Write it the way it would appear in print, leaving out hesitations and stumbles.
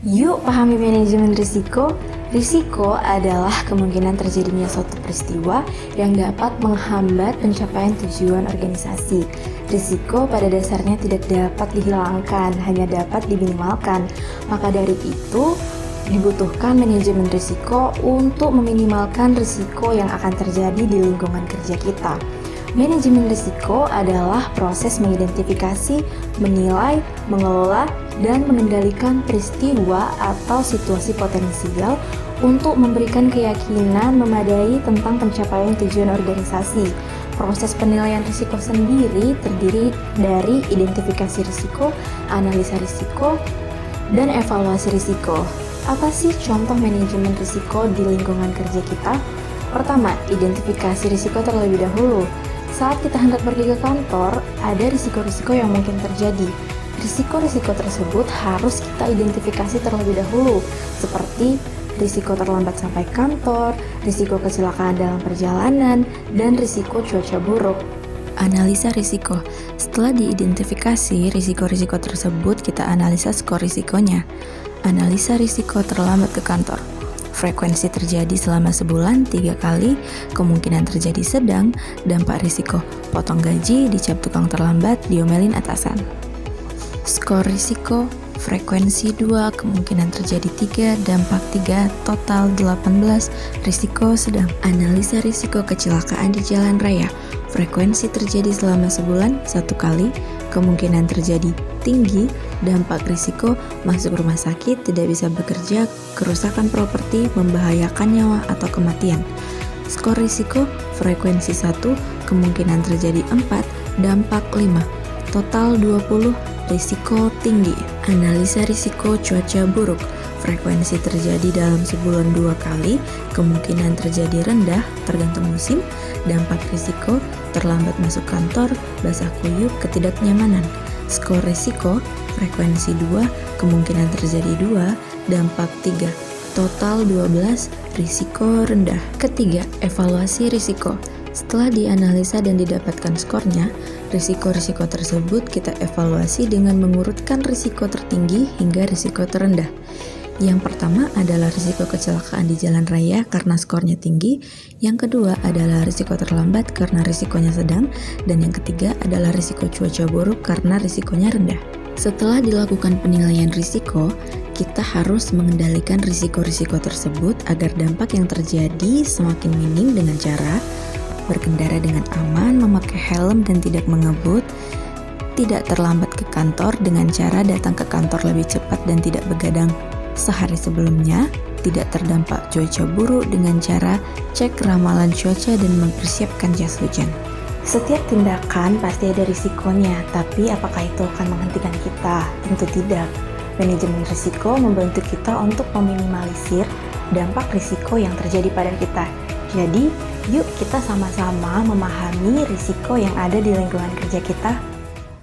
Yuk pahami manajemen risiko. Risiko adalah kemungkinan terjadinya suatu peristiwa yang dapat menghambat pencapaian tujuan organisasi. Risiko pada dasarnya tidak dapat dihilangkan, hanya dapat diminimalkan. Maka dari itu, dibutuhkan manajemen risiko untuk meminimalkan risiko yang akan terjadi di lingkungan kerja kita. Manajemen risiko adalah proses mengidentifikasi, menilai, mengelola, dan mengendalikan peristiwa atau situasi potensial untuk memberikan keyakinan memadai tentang pencapaian tujuan organisasi. Proses penilaian risiko sendiri terdiri dari identifikasi risiko, analisa risiko, dan evaluasi risiko. Apa sih contoh manajemen risiko di lingkungan kerja kita? Pertama, identifikasi risiko terlebih dahulu. Saat kita hendak pergi ke kantor, ada risiko-risiko yang mungkin terjadi. Risiko-risiko tersebut harus kita identifikasi terlebih dahulu, seperti risiko terlambat sampai kantor, risiko kecelakaan dalam perjalanan, dan risiko cuaca buruk. Analisa risiko. Setelah diidentifikasi risiko-risiko tersebut, kita analisa skor risikonya. Analisa risiko terlambat ke kantor. Frekuensi terjadi selama sebulan 3 kali, kemungkinan terjadi sedang, dampak risiko, potong gaji, dicap tukang terlambat, diomelin atasan. Skor risiko, frekuensi 2, kemungkinan terjadi 3, dampak 3, total 18, risiko sedang. Analisa risiko kecelakaan di jalan raya. Frekuensi terjadi selama sebulan 1 kali, kemungkinan terjadi tinggi, dampak risiko masuk rumah sakit, tidak bisa bekerja, kerusakan properti, membahayakan nyawa atau kematian. Skor risiko, frekuensi 1, kemungkinan terjadi 4, dampak 5, total 20, risiko tinggi. Analisa risiko cuaca buruk. Frekuensi terjadi dalam sebulan 2 kali, kemungkinan terjadi rendah, tergantung musim, dampak risiko, terlambat masuk kantor, basah kuyup, ketidaknyamanan. Skor risiko, frekuensi 2, kemungkinan terjadi 2, dampak 3, total 12, risiko rendah. Ketiga, evaluasi risiko. Setelah dianalisa dan didapatkan skornya, risiko-risiko tersebut kita evaluasi dengan mengurutkan risiko tertinggi hingga risiko terendah. Yang pertama adalah risiko kecelakaan di jalan raya karena skornya tinggi, yang kedua adalah risiko terlambat karena risikonya sedang, dan yang ketiga adalah risiko cuaca buruk karena risikonya rendah. Setelah dilakukan penilaian risiko, kita harus mengendalikan risiko-risiko tersebut agar dampak yang terjadi semakin minim dengan cara berkendara dengan aman, memakai helm dan tidak mengebut, tidak terlambat ke kantor dengan cara datang ke kantor lebih cepat dan tidak begadang sehari sebelumnya, tidak terdampak cuaca buruk dengan cara cek ramalan cuaca dan mempersiapkan jas hujan. Setiap tindakan pasti ada risikonya, tapi apakah itu akan menghentikan kita? Tentu tidak. Manajemen risiko membantu kita untuk meminimalisir dampak risiko yang terjadi pada kita. Jadi, yuk kita sama-sama memahami risiko yang ada di lingkungan kerja kita.